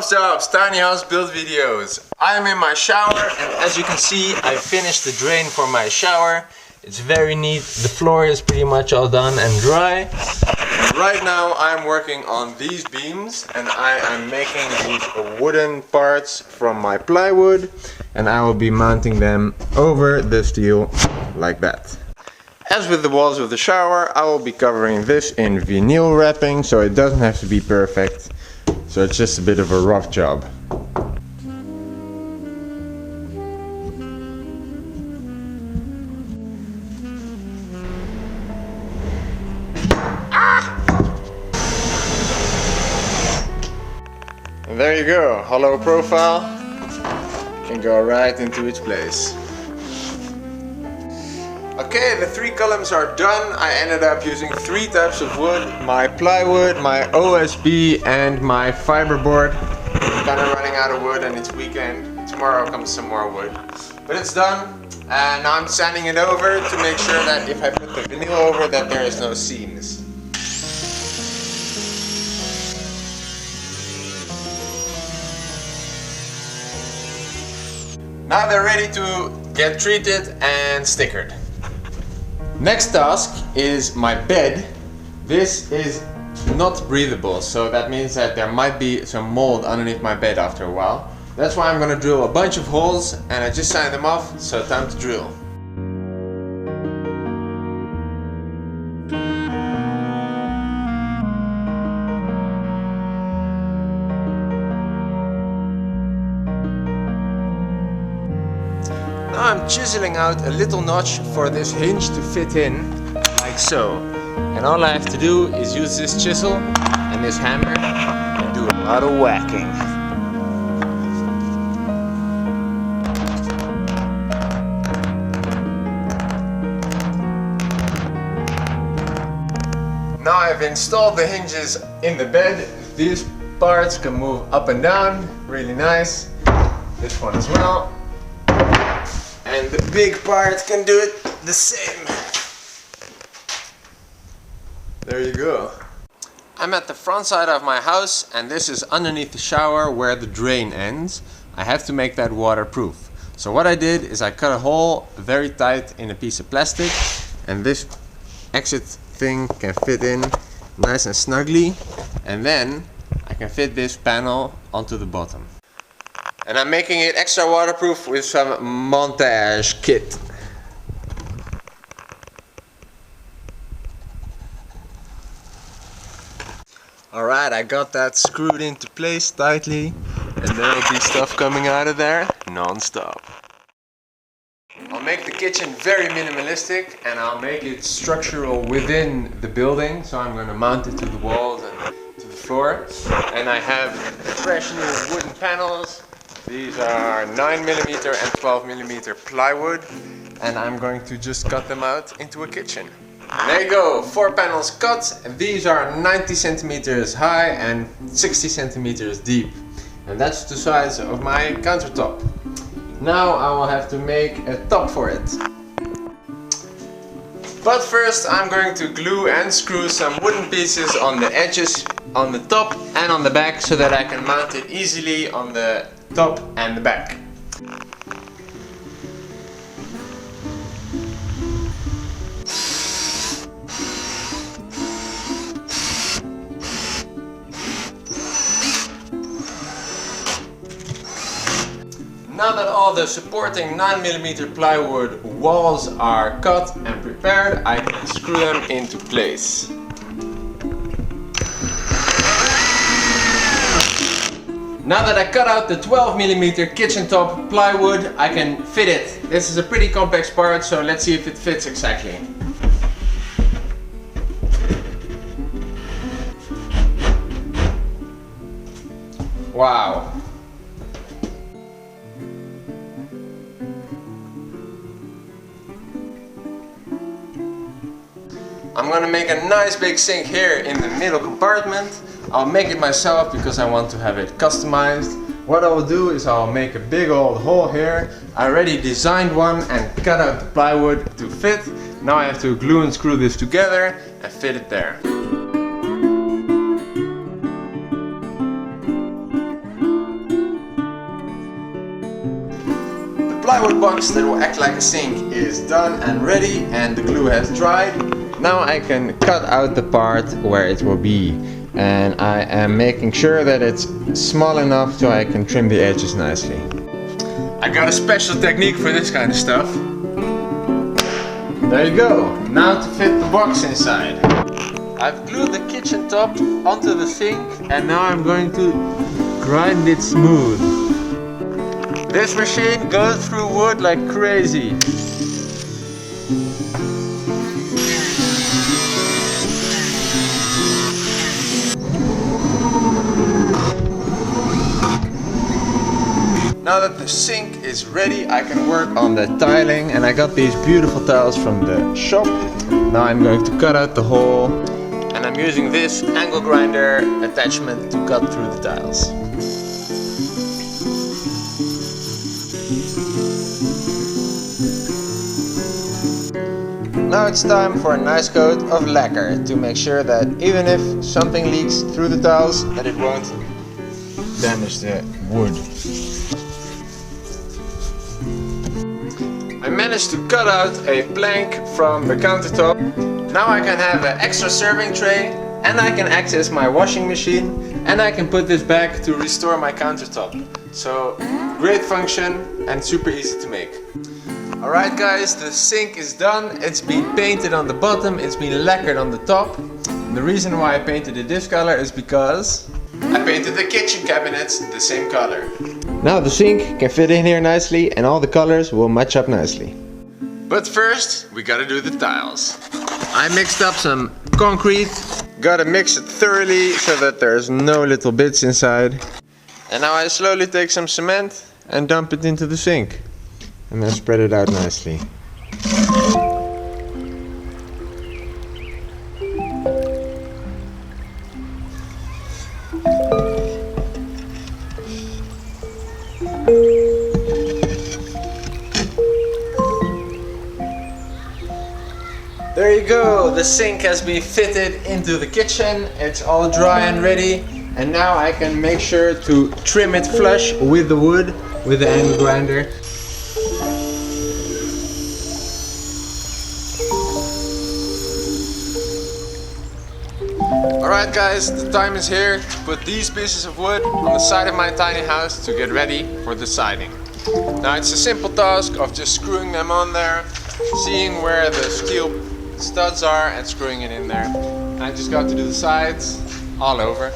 Subs, Tinyhouse build videos. I am in my shower and as you can see I finished the drain for my shower. It's very neat, the floor is pretty much all done and dry. Right now I'm working on these beams and I am making these wooden parts from my plywood and I will be mounting them over the steel like that. As with the walls of the shower, I will be covering this in vinyl wrapping so it doesn't have to be perfect. So it's just a bit of a rough job. And there you go, hollow profile can go right into its place. Okay, the 3 columns are done. I ended up using 3 types of wood. My plywood, my OSB and my fiberboard. I'm kind of running out of wood and it's weekend. Tomorrow comes some more wood. But it's done and now I'm sanding it over to make sure that if I put the vinyl over that there is no seams. Now they're ready to get treated and stickered. Next task is my bed. This is not breathable, so that means that there might be some mold underneath my bed after a while. That's why I'm gonna drill a bunch of holes and I just signed them off, so time to drill. Now I'm chiseling out a little notch for this hinge to fit in, like so. And all I have to do is use this chisel and this hammer and do a lot of whacking. Now I've installed the hinges in the bed. These parts can move up and down, really nice. This one as well. And the big part can do it the same. There you go. I'm at the front side of my house and this is underneath the shower where the drain ends. I have to make that waterproof. So what I did is I cut a hole very tight in a piece of plastic and this exit thing can fit in nice and snugly, and then I can fit this panel onto the bottom. And I'm making it extra waterproof with some montage kit. Alright, I got that screwed into place tightly and there will be stuff coming out of there non-stop. I'll make the kitchen very minimalistic and I'll make it structural within the building. So I'm going to mount it to the walls and to the floor. And I have fresh new wooden panels. These are 9mm and 12mm plywood and I'm going to just cut them out into a kitchen. There you go, 4 panels cut. These are 90 centimeters high and 60 centimeters deep. And that's the size of my countertop. Now I will have to make a top for it. But first I'm going to glue and screw some wooden pieces on the edges, on the top and on the back so that I can mount it easily on the top and the back. Now that all the supporting 9mm plywood walls are cut and prepared, I can screw them into place. Now that I cut out the 12mm kitchen top plywood, I can fit it. This is a pretty complex part, so let's see if it fits exactly. Wow. I'm gonna make a nice big sink here in the middle compartment. I'll make it myself because I want to have it customized. What I will do is I'll make a big old hole here. I already designed one and cut out the plywood to fit. Now I have to glue and screw this together and fit it there. plywood box that will act like a sink is done and ready, and the glue has dried. Now I can cut out the part where it will be, and I am making sure that it's small enough so I can trim the edges nicely. I got a special technique for this kind of stuff. There you go. Now to fit the box inside. I've glued the kitchen top onto the sink, and now I'm going to grind it smooth. This machine goes through wood like crazy. Now that the sink is ready, I can work on the tiling, and I got these beautiful tiles from the shop. Now I'm going to cut out the hole, and I'm using this angle grinder attachment to cut through the tiles. Now it's time for a nice coat of lacquer to make sure that even if something leaks through the tiles, that it won't damage the wood. I managed to cut out a plank from the countertop. Now I can have an extra serving tray, and I can access my washing machine, and I can put this back to restore my countertop. So great function and super easy to make. Alright guys, the sink is done. It's been painted on the bottom, it's been lacquered on the top. And the reason why I painted it this color is because I painted the kitchen cabinets the same color. Now the sink can fit in here nicely, and all the colors will match up nicely. But first, we gotta do the tiles. I mixed up some concrete, gotta mix it thoroughly so that there's no little bits inside. And now I slowly take some cement and dump it into the sink. And then spread it out nicely. There you go, the sink has been fitted into the kitchen. It's all dry and ready, and now I can make sure to trim it flush with the wood with the angle grinder. Alright guys, the time is here to put these pieces of wood on the side of my tiny house to get ready for the siding. Now it's a simple task of just screwing them on there, seeing where the steel studs are and screwing it in there. I just got to do the sides all over.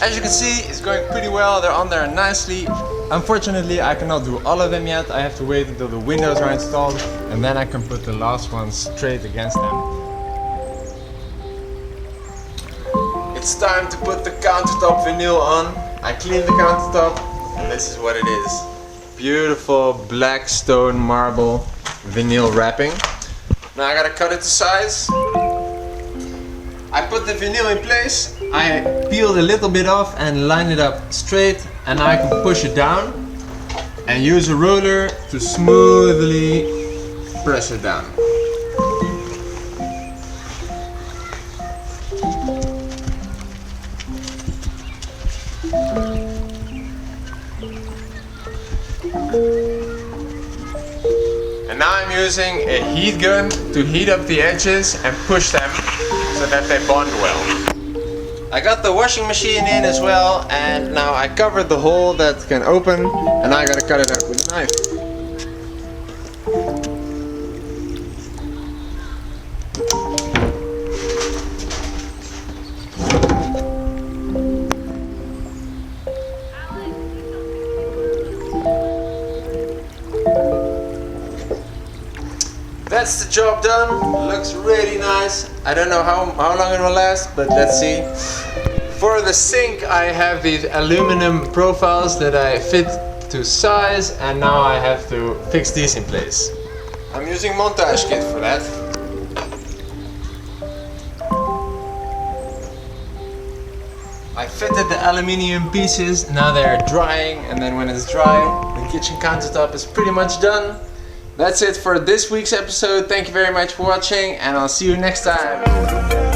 As you can see, it's going pretty well. They're on there nicely. Unfortunately, I cannot do all of them yet. I have to wait until the windows are installed, and then I can put the last ones straight against them. It's time to put the countertop vinyl on. I cleaned the countertop, and this is what it is. Beautiful black stone marble vinyl wrapping. Now I gotta cut it to size. I put the vinyl in place, I peeled a little bit off and lined it up straight, and now I can push it down and use a roller to smoothly press it down. And now I'm using a heat gun to heat up the edges and push them so that they bond well. I got the washing machine in as well, and now I covered the hole that can open, and now I gotta cut it out with a knife. That's the job done. Looks really nice. I don't know how long it will last, but let's see. For the sink, I have these aluminum profiles that I fit to size, and now I have to fix these in place. I'm using montage kit for that. I fitted the aluminium pieces. Now they're drying, and then when it's dry, the kitchen countertop is pretty much done. That's it for this week's episode. Thank you very much for watching, and I'll see you next time.